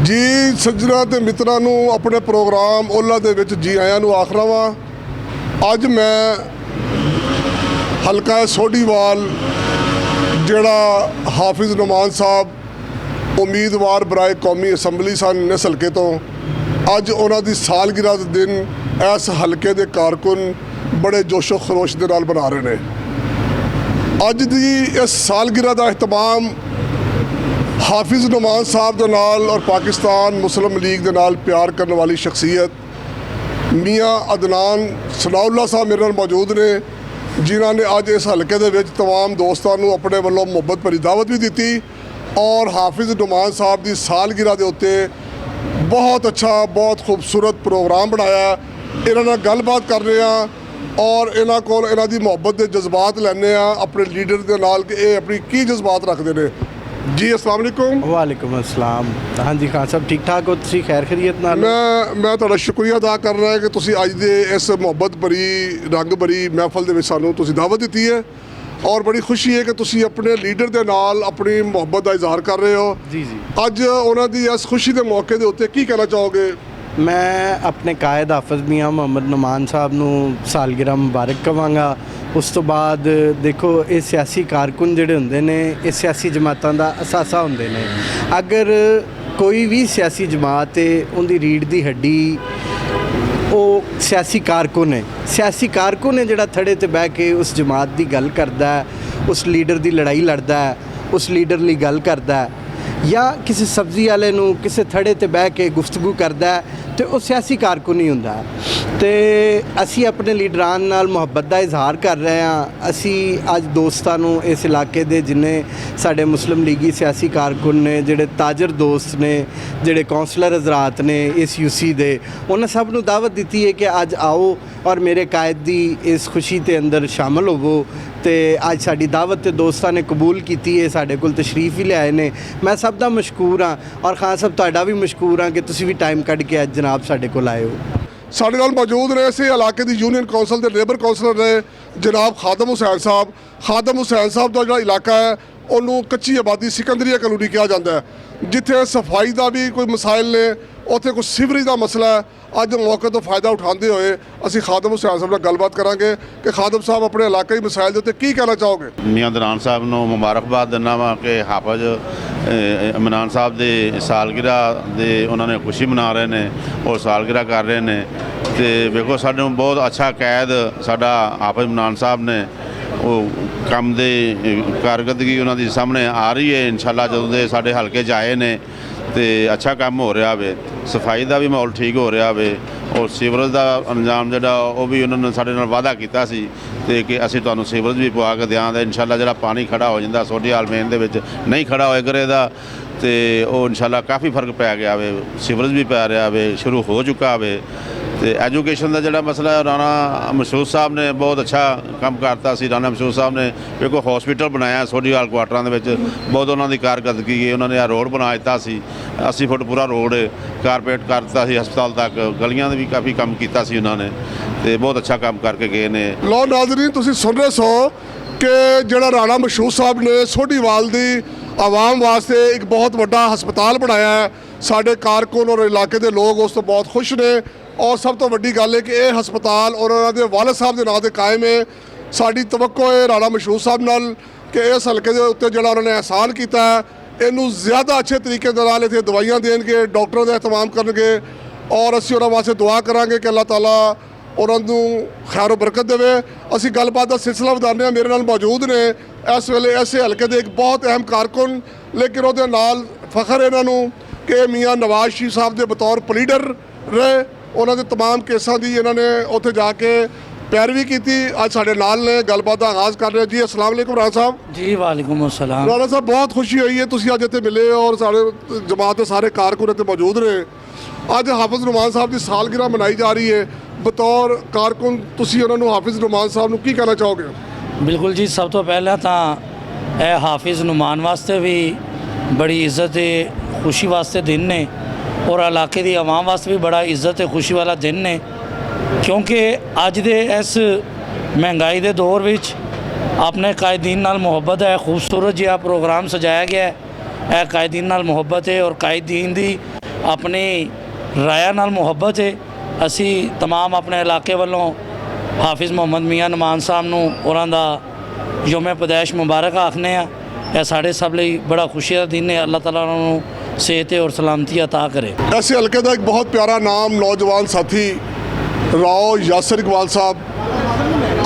जी सज्जना ते मित्रां नूं अपने प्रोग्राम ओला दे विच जी आयां नूं आखदा वां। अज मैं हलका सोढीवाल जिहड़ा हाफिज़ नुमान साहब उम्मीदवार बराए कौमी असैंबली सन इस हल्के तो अज उन्हां दी सालगिरह दे दिन इस हल्के दे कारकुन बड़े जोशो खरोश दे नाल बना रहे ने। अज दी इस सालगिरह दा एहतमाम हाफिज़ नुमान साहब दे नाल और पाकिस्तान मुस्लिम लीग दे नाल प्यार करने वाली शख्सियत मियाँ अदनान सनाउल्ला साहब मेरे नाल मौजूद ने, जिन्हों ने अज इस हल्के दे विच तमाम दोस्तों को अपने वालों मुहब्बत भरी दावत भी दी और हाफिज़ नुमान साहब की सालगिरह के उत्ते बहुत अच्छा बहुत खूबसूरत प्रोग्राम बनाया। इन्हां नाल गलबात कर रहे हैं और इन्हां कोल इन्हां दी मुहब्बत के जज्बात लैने अपने लीडर के नाल कि ये अपनी की जज्बात रखते हैं। जी अस्सलाम वालेकुम। वालेकुम अस्सलाम। हाँ जी खान साहब ठीक ठाक हो, तुसीं खैर खैरियत नाल? मैं तुहाडा शुक्रिया अदा कर रहा है कि तुसीं अज दे इस मुहब्बत भरी रंग भरी महफल दे विच सानूं तुसीं दावत दी है और बड़ी खुशी है कि तुसीं अपने लीडर दे नाल अपनी मुहब्बत का इजहार कर रहे हो। जी जी। अज उन्हां दी इस खुशी के मौके दे उत्ते की कहना चाहोगे? मैं अपने कायद हाफिज़ मियाँ मोहम्मद नुमान साहब नूं सालगिरह मुबारक कवांगा। उस तो बाद देखो ये सियासी कारकुन जिहड़े हुंदे ने ये सियासी जमातां दा असासा हुंदे ने। अगर कोई भी सियासी जमात है उनकी रीढ़ की हड्डी वो सियासी कारकुन है। सियासी कारकुन है जिहड़ा थड़े ते बह के उस जमात की गल करदा है, उस लीडर की लड़ाई लड़दा है, उस लीडर लई गल करदा है या किसी सब्जी वाले नूं किसी थड़े ते बह के गुफ्तगू करदा है तो वह सियासी कारकुन ही हुंदा है। तो असी अपने लीडरान नाल मुहब्बत का इजहार कर रहे हैं। असी अज दोस्तां नूं इस इलाके दे जिन्ने साडे मुस्लिम लीगी सियासी कारकुन ने, जिहड़े ताजर दोस्त ने, जिहड़े कौंसलर हजरात ने इस यूसी दे, उन्हें सब नूं दावत दी है कि अज आओ और मेरे कायद की इस खुशी के अंदर शामिल होवो। तो अज साडी दावत दोस्तां ने कबूल की है, साडे कोल तशरीफ ही लियाए ने। मैं सब दा मशकूर हाँ और खान साहब तुहाडा भी मशकूर हाँ कि तुसीं भी टाइम कढ के अज जनाब साडे कोल आए हो। साडे नाल मौजूद ने इस इलाके की यूनियन कौंसल के लेबर कौंसलर ने जनाब खादम हुसैन साहब। खादम हुसैन साहब का जो इलाका है उन्होंने कच्ची आबादी सिकंदरिया कलोनी कहा जाता है, जिथे सफाई का भी कोई मसाइल ने, उत्थे कुछ सीवरेज का मसला है। अज मौके तो फायदा उठाते हुए असी खादम हुसैन साहब नाल गलबात करांगे कि खादम साहब अपने इलाके मसाइल के उत्ते की कहना चाहोगे? मियाँ अदनान साहब नूं मुबारकबाद दिंदा वां कि हाफिज़ इमरान साहब दे सालगिरह दे उन्होंने खुशी मना रहे हैं और सालगिरह कर रहे हैं। तो वेखो सानूं बहुत अच्छा कैद साडा हाफिज़ इमरान साहब ने वो काम दे कारकरदगी उन्होंने सामने आ रही है। इंशाल्लाह जदों दे साडे हल्के च आए ने तो अच्छा काम हो रहा है, सफाई का भी माहौल ठीक हो रहा है और सीवरेज का अंजाम जोड़ा वो भी उन्होंने साडे नाल वादा किया सी कि असीं तुहानूं सीवरेज भी पवा के देंगे। इंशाल्लाह जो पानी खड़ा हो जाता सोढीवाल मेन दे विच नहीं खड़ा होए करे दा तो वो इंशाल्लाह काफ़ी फर्क पै गया है, सीवरेज भी पै रहा है, शुरू हो चुका है। तो एजुकेशन का जोड़ा मसला है, राणा मसूद साहब ने बहुत अच्छा काम करता सी। राणा मसूद साहब ने देखो हॉस्पिटल बनाया सोढीवाल क्वार्टरां दे विच, बहुत उन्होंने कारकरदगी है। उन्होंने रोड बना दिता सी, 80 फुट पूरा रोड कारपेट करता सी हस्पताल तक, गलियां भी काफ़ी काम किया सी उन्होंने, तो बहुत अच्छा काम करके गए ने। लो नाज़रीन तुसीं सुन रहे सो कि जिहड़ा राणा मसूद साहब ने सोढीवाल दी आवाम वास्ते एक बहुत बड़ा हस्पताल बनाया है। साडे कारकुन और इलाके के लोग उस तो बहुत खुश ने और सब तो वड्डी गल है कि यह हस्पताल और उन्होंने वालिद साहब के नाम से कायम है। साडी तवक्को है राणा मसूद साहब नाल कि इस हल्के के उत्ते जिहड़ा उन्होंने एहसान किया है इनू ज़्यादा अच्छे तरीके नाल इत्थे दवाइयां देणगे, डॉक्टरों का एहतमाम करनगे और असीं उन्हां वास्ते दुआ करांगे कि अल्लाह ताला उन्होंने खैर बरकत देवे। असीं गलबात का सिलसिला वधाने हैं। मेरे नाल मौजूद ने इस वेले इस हल्के के एक बहुत अहम कारकुन, लेकिन उहदे नाल फखर इन्हों कि मियाँ नवाज शरीफ साहब के बतौर पलीडर रहे। उन्होंने तमाम केसां की इन्होंने उत्थे जाके पैरवी की। अज साडे नाल ने गलबात का आगाज़ कर रहे हैं। जी अस्सलाम वालेकुम राणा साहब। जी वालेकुम अस्सलाम। राणा साहब बहुत खुशी हुई है तुसीं अज इत्थे मिले और सारे जमात के सारे कारकुन इत्थे मौजूद रहे। अज हाफिज़ नुमान साहब की सालगिरह मनाई जा रही है, बतौर कारकुन तुसीं उन्होंने हाफिज़ नुमान साहब नूं की कहना चाहोगे? बिल्कुल जी, सब तो पहले तो हाफिज़ नुमान वास्ते भी बड़ी इज्जत है, खुशी वास्ते दिन ने और इलाके की आवाम वास्ते भी बड़ा इज्जत है, खुशी वाला दिन ने, क्योंकि अज दे इस महंगाई के दौर विच अपने कायदीन नाल मुहब्बत है। खूबसूरत जिहा प्रोग्राम सजाया गया है, कायदीन नाल मुहब्बत है और कायदीन दी ਆਪਣੀ ਰਾਇਆ ਨਾਲ ਮੁਹੱਬਤ ਹੈ। ਅਸੀਂ तमाम ਆਪਣੇ ਇਲਾਕੇ ਵੱਲੋਂ ਹਾਫਿਜ਼ ਮੁਹੰਮਦ ਮੀਆਂ ਨਮਾਨ ਸਾਹਿਬ ਨੂੰ ਉਹਨਾਂ ਦਾ ਯੋਮ ਪੈਦਾਇਸ਼ ਮੁਬਾਰਕ ਆਖਦੇ ਆ। ਇਹ ਸਾਡੇ ਸਭ ਲਈ ਬੜਾ ਖੁਸ਼ੀ ਦਾ ਦਿਨ ਹੈ। ਅੱਲਾਹ ਤਾਲਾ ਉਹਨਾਂ ਨੂੰ ਸਿਹਤ ਔਰ ਸਲਾਮਤੀ ਅਤਾ करे। ऐसे हल्के का एक बहुत प्यारा नाम नौजवान साथी राव यासर इकबाल साहब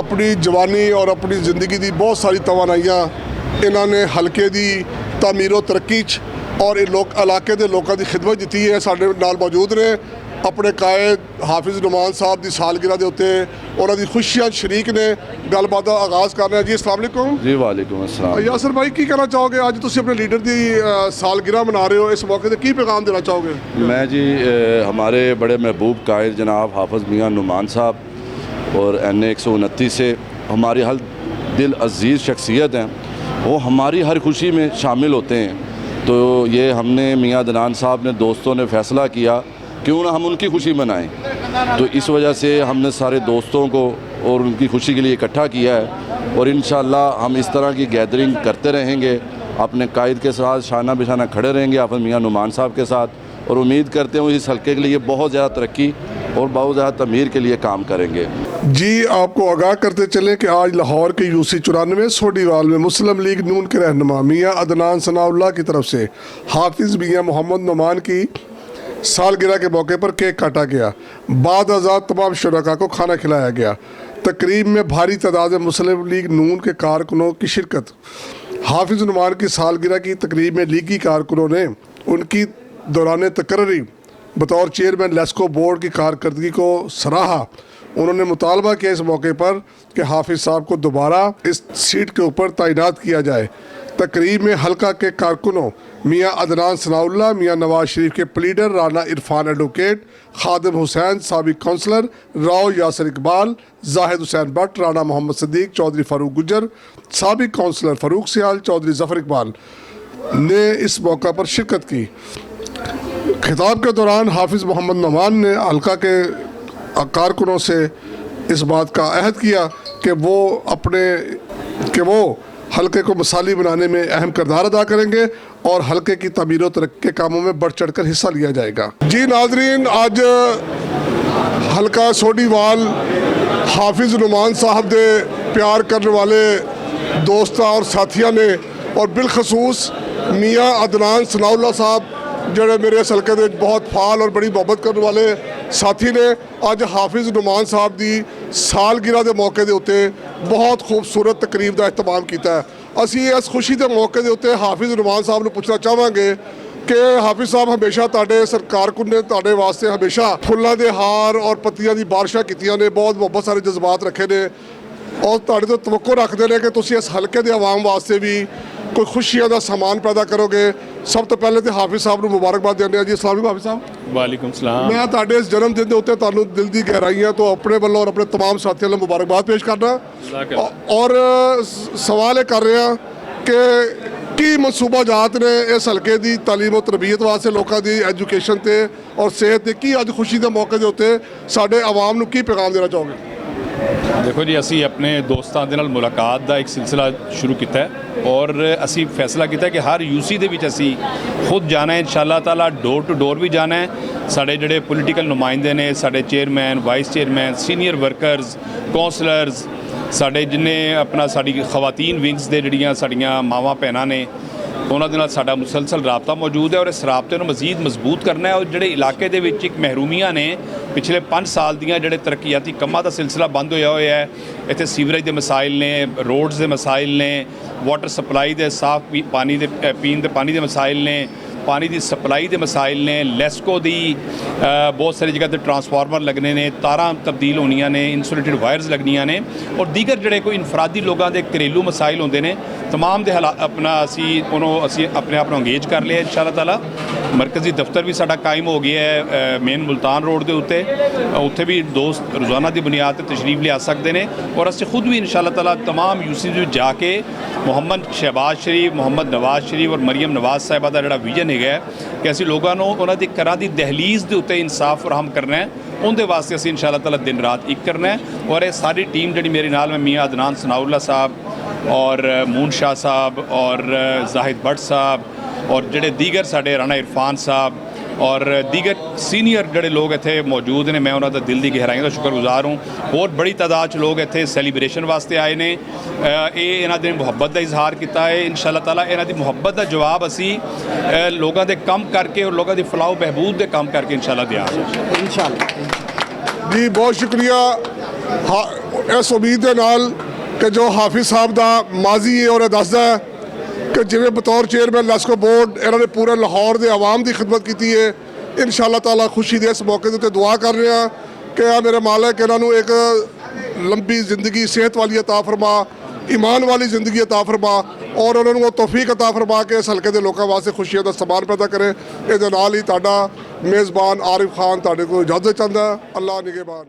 अपनी जवानी और अपनी ज़िंदगी की बहुत सारी तवानाइयाँ इन्होंने हल्के की तामीर तरक्की और इलाके के लोगों की खिदमत दी है। साडे नाल मौजूद ने अपने कायद हाफिज़ नुमान साहब की सालगिरह के उत्ते उन्होंने खुशियां शरीक ने गलबात का आगाज़ कर रहे हैं। जी अस्सलाम वालेकुम। जी वालेकुम अस्सलाम। यासर भाई की कहना चाहोगे, अज तुम अपने लीडर की सालगिरह मना रहे हो, इस मौके पर की पैगाम देना चाहोगे? मैं जी हमारे बड़े महबूब कायद जनाब हाफिज़ मियाँ नुमान साहब और NA 129 से हमारी हर दिल अजीज़ शख्सियत हैं, वो हमारी हर खुशी में शामिल होते हैं। तो ये हमने मियाँ अदनान साहब ने दोस्तों ने फ़ैसला किया क्यों ना हम उनकी खुशी मनाएं। तो इस वजह से हमने सारे दोस्तों को और उनकी खुशी के लिए इकट्ठा किया है और इंशाअल्लाह हम इस तरह की गैदरिंग करते रहेंगे, अपने कायद के साथ शाना बिशाना खड़े रहेंगे हाफिज़ मियाँ नुमान साहब के साथ, और उम्मीद करते हैं इस हल्के के लिए बहुत ज़्यादा तरक्की और बहुत ज़्यादा तमीर के लिए काम करेंगे। जी आपको आगाह करते चलें कि आज लाहौर के UC 94 सोडीवाल में मुस्लिम लीग नून के रहनुमा मियाँ अदनान सनाउल्लाह की तरफ से हाफिज़ मियाँ मोहम्मद नुमान की सालगिरह के मौके पर केक काटा गया। बाद आज़ाद तमाम शुरका को खाना खिलाया गया। तकरीब में भारी तादाद में मुस्लिम लीग नून के कारकुनों की शिरकत। हाफिज़ नुमान की सालगिरह की तकरीब में लीगी कारकुनों ने उनकी दौरान तकर्री बतौर चेयरमैन लेस्को बोर्ड की कारकर्दगी को सराहा। उन्होंने मुतालबा किया इस मौके पर कि हाफिज़ साहब को दोबारा इस सीट के ऊपर तैनात किया जाए। तकरीब में हल्का के कारकुनों मियाँ अदनान सनाउल्लाह, मियाँ नवाज शरीफ के प्लीडर राना इरफान एडवोकेट, खादिम हुसैन साबिक काउंसलर, राव यासर इकबाल, जाहिद हुसैन भट्ट, राना मोहम्मद सदीक, चौधरी फारूक गुजर, साबिक काउंसलर फारूक सियाल, चौधरी जफ़र इकबाल ने इस मौका पर शिरकत की। खिताब के दौरान हाफिज़ मोहम्मद नुमान ने हल्का के कारकुनों से इस बात का अहद किया कि वो हल्के को मिसाली बनाने में अहम किरदार अदा करेंगे और हल्के की तमीर और तरक्की के कामों में बढ़ चढ़ कर हिस्सा लिया जाएगा। जी नाजरीन, आज हल्का सोडीवाल हाफिज़ नुमान साहब दे प्यार करने वाले दोस्तां और साथियों ने और बिलखसूस मियाँ अदनान सनाउल्लाह साहब ਜਿਹੜੇ ਮੇਰੇ इस हल्के ਦੇ बहुत फाल और बड़ी मुहब्बत करने वाले साथी ने ਅੱਜ हाफिज़ नुमान साहब ਦੀ ਸਾਲਗਿਰਹ ਦੇ ਮੌਕੇ ਦੇ ਉੱਤੇ ਬਹੁਤ ਖੂਬਸੂਰਤ ਤਕਰੀਬ ਦਾ ਇhtਮਾਮ ਕੀਤਾ ਹੈ। ਅਸੀਂ ਇਸ ਖੁਸ਼ੀ ਦੇ ਮੌਕੇ ਦੇ ਉੱਤੇ ਹਾਫਿਜ਼ ਨੁਮਾਨ ਸਾਹਿਬ ਨੂੰ ਪੁੱਛਣਾ ਚਾਹਾਂਗੇ ਕਿ ਹਾਫਿਜ਼ ਸਾਹਿਬ ਹਮੇਸ਼ਾ ਤੁਹਾਡੇ ਸਰਕਾਰ ਨੇ ਤੁਹਾਡੇ ਵਾਸਤੇ ਹਮੇਸ਼ਾ ਫੁੱਲਾਂ ਦੇ ਹਾਰ ਔਰ ਪੱਤੀਆਂ ਦੀ ਬਾਰਿਸ਼ਾਂ ਕੀਤੀਆਂ ਨੇ, ਬਹੁਤ ਮੁਹੱਬਤ ਸਾਰੇ ਜਜ਼ਬਾਤ ਰੱਖੇ ਨੇ ਔਰ ਤੁਹਾਡੇ ਤੋਂ ਤਵੱਕੋ ਰੱਖਦੇ ਨੇ ਕਿ ਤੁਸੀਂ ਇਸ ਹਲਕੇ ਦੇ ਆਵਾਮ ਵਾਸਤੇ ਵੀ कोई खुशियां का समान पैदा करोगे। सब तो पहले तो हाफिज़ साहब को मुबारकबाद देने जी। अस्सलाम वालेकुम हाफिज़ साहब। वालेकुम सलाम। मैं ਤੁਹਾਡੇ ਇਸ ਜਨਮ ਦਿਨ ਦੇ ਉੱਤੇ ਤੁਹਾਨੂੰ ਦਿਲ ਦੀ ਗਹਿਰਾਈਆਂ ਤੋਂ ਆਪਣੇ ਵੱਲੋਂ ਔਰ ਆਪਣੇ तमाम ਸਾਥੀਆਂ ਨੂੰ ਮੁਬਾਰਕਬਾਦ ਪੇਸ਼ ਕਰਦਾ ਔਰ ਸਵਾਲ ਇਹ ਕਰ ਰਿਹਾ ਕਿ ਕੀ ਮਨਸੂਬਾ ਜਾਤ ਨੇ ਇਸ ਹਲਕੇ ਦੀ ਤਾਲੀਮ और ਤਰਬੀਅਤ ਵਾਸਤੇ ਲੋਕਾਂ ਦੀ ਐਜੂਕੇਸ਼ਨ ਤੇ ਔਰ ਸਿਹਤ ਤੇ ਕੀ ਅੱਜ ਖੁਸ਼ੀ ਦੇ ਮੌਕੇ ਦੇ ਉੱਤੇ ਸਾਡੇ ਆਵਾਮ ਨੂੰ ਕੀ ਪੈਗਾਮ ਦੇਣਾ ਚਾਹੋਗੇ? देखो जी, असी अपने दोस्तों के नाल मुलाकात का एक सिलसिला शुरू किया है और असी फैसला किया कि हर UC दे विच असी खुद जाना है इंशाअल्लाह ताला, डोर टू डोर भी जाना है। साढ़े जोड़े पोलीटिकल नुमाइंदे ने, साढ़े chairman, vice chairman, senior workers, councillors, साढ़े जिन्हें अपना साड़ी खवातीन विंग्स दे जड़ियाँ साड़ियाँ मावां भैनां ने उन्होंने नाल साडा मुसलसल राबता मौजूद है और इस राबते को मजीद मजबूत करना है। और जोड़े इलाके दे विच एक महरूमियां ने पिछले 5 साल दियां जोड़े तरक्याती कामां दा सिलसिला बंद होया होया है। इत्थे सीवरेज के मसाइल ने, रोड्स के मसाइल ने, वाटर सप्लाई के साफ पानी दे पीण दे पानी के मसाइल ने, पानी की सप्लाई के मसाइल ने, लेस्को की बहुत सारी जगह पर ट्रांसफार्मर लगने ने, तारां तब्दील होनियां ने, इंसुलेटेड वायरस लगनियां ने और दीगर जोड़े कोई इनफरादी लोगों के घरेलू मसाइल होंदे ने तमाम दे अपना असी अपने आप अंगेज कर लिया इंशाअल्लाह ताला। मरकजी दफ्तर भी साडा कायम हो गया है मेन मुल्तान रोड के उत्ते, उत्थे भी दोस्त रोज़ाना की बुनियाद पर तशरीफ लिया सकते हैं और असी खुद भी इंशाअल्लाह ताला तमाम UC जाके मोहम्मद शहबाज शरीफ, मोहम्मद नवाज शरीफ और मरीम नवाज साहिबा का जोड़ा विजन है कि असी लोगों को उन्होंने घरों की दहलीज के उत्ते इंसाफ फराहम करना है, उनके वास्ते असी इंशाअल्लाह ताला दिन रात एक करना है। और ये सारी टीम जी मेरे नाल में मियाँ अदनान सनाउल्लाह साहब और मून शाह साहब और जाहिद भट्ट साहब और जोड़े दीगर साढ़े राना इरफान साहब ਔਰ ਦੀਗਰ ਸੀਨੀਅਰ ਜਿਹੜੇ ਲੋਕ ਇੱਥੇ ਮੌਜੂਦ ਨੇ, ਮੈਂ ਉਹਨਾਂ ਦਾ ਦਿਲ ਦੀ ਗਹਿਰਾਈਆਂ ਦਾ ਸ਼ੁਕਰਗੁਜ਼ਾਰ ਹਾਂ। ਹੋਰ ਬੜੀ ਤਾਦਾਦ 'ਚ ਲੋਕ ਇੱਥੇ ਸੈਲੀਬ੍ਰੇਸ਼ਨ ਵਾਸਤੇ ਆਏ ਨੇ। ਇਹ ਇਹਨਾਂ ਦੇ ਮੁਹੱਬਤ ਦਾ ਇਜ਼ਹਾਰ ਕੀਤਾ ਹੈ। ਇਨਸ਼ਾਅੱਲਾ ਤਾਲਾ ਇਹਨਾਂ ਦੀ ਮੁਹੱਬਤ ਦਾ ਜਵਾਬ ਅਸੀਂ ਲੋਕਾਂ ਦੇ ਕੰਮ ਕਰਕੇ ਔਰ ਲੋਕਾਂ ਦੀ ਫਲਾਹ ਬਹਿਬੂਦ ਦੇ ਕੰਮ ਕਰਕੇ ਇਨਸ਼ਾਅੱਲਾ ਦਿਆਂਗੇ। ਇਨਸ਼ਾਅੱਲਾ ਜੀ ਬਹੁਤ ਸ਼ੁਕਰੀਆ। ਇਸ ਉਮੀਦ ਦੇ ਨਾਲ ਕਿ ਜੋ ਹਾਫਿਜ਼ ਸਾਹਿਬ ਦਾ ਮਾਜ਼ੀ ਹੈ ਔਰ ਇਹ ਦੱਸਦਾ ਹੈ ਕਿ ਜਿਵੇਂ ਬਤੌਰ ਚੇਅਰਮੈਨ ਲੈਸਕੋ ਬੋਰਡ ਇਹਨਾਂ ਨੇ ਪੂਰੇ ਲਾਹੌਰ ਦੇ ਆਵਾਮ ਦੀ ਖਿਦਮਤ ਕੀਤੀ ਹੈ। ਇਨਸ਼ਾਅੱਲਾ ਤਾਲਾ ਖੁਸ਼ੀ ਦੇ ਇਸ ਮੌਕੇ ਦੇ ਉੱਤੇ ਦੁਆ ਕਰ ਰਹੇ ਹਾਂ ਕਿ ਆ ਮੇਰੇ ਮਾਲਕ ਇਹਨਾਂ ਨੂੰ ਇੱਕ ਲੰਬੀ ਜ਼ਿੰਦਗੀ, ਸਿਹਤ ਵਾਲੀ ਅਤਾ ਫਰਮਾ, ਈਮਾਨ ਵਾਲੀ ਜ਼ਿੰਦਗੀ ਅਤਾ ਫਰਮਾ ਔਰ ਉਹਨਾਂ ਨੂੰ ਉਹ ਤੌਫੀਕ ਅਤਾ ਫਰਮਾ ਕੇ ਇਸ ਹਲਕੇ ਦੇ ਲੋਕਾਂ ਵਾਸਤੇ ਖੁਸ਼ੀਆਂ ਦਾ ਸਮਾਨ ਪੈਦਾ ਕਰੇ। ਇਹਦੇ ਨਾਲ ਹੀ ਤੁਹਾਡਾ ਮੇਜ਼ਬਾਨ ਆਰਿਫ ਖਾਨ ਤੁਹਾਡੇ ਕੋਲ ਇਜਾਜ਼ਤ ਚਾਹੁੰਦਾ। ਅੱਲਾ ਨਿਗਹਿਬਾਨ।